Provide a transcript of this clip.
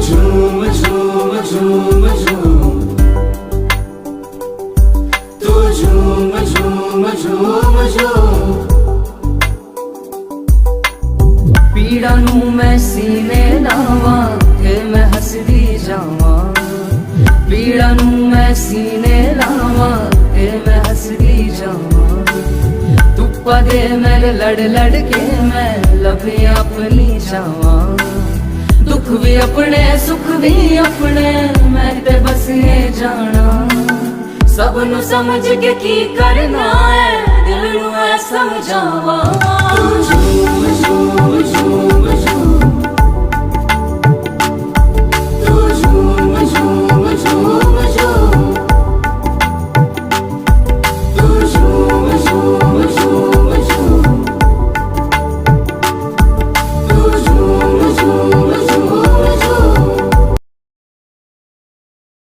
झूम झूम झूम झूम, तू झूम झूम झूम झूम। पीड़ा नू मैं सीने लावां ते मैं हसदी जावां, पीड़ा नू मैं सीने लावां ते मैं हसदी जावां। धुप्पा दे मेरे लड़ लड़ के मैं लभे अपनी जावां, दुख भी अपने सुख भी अपने मैं ते बसने जाना। सब नू समझ के की करना है दिल नू ऐ समझावां। तू झूम झूम झूम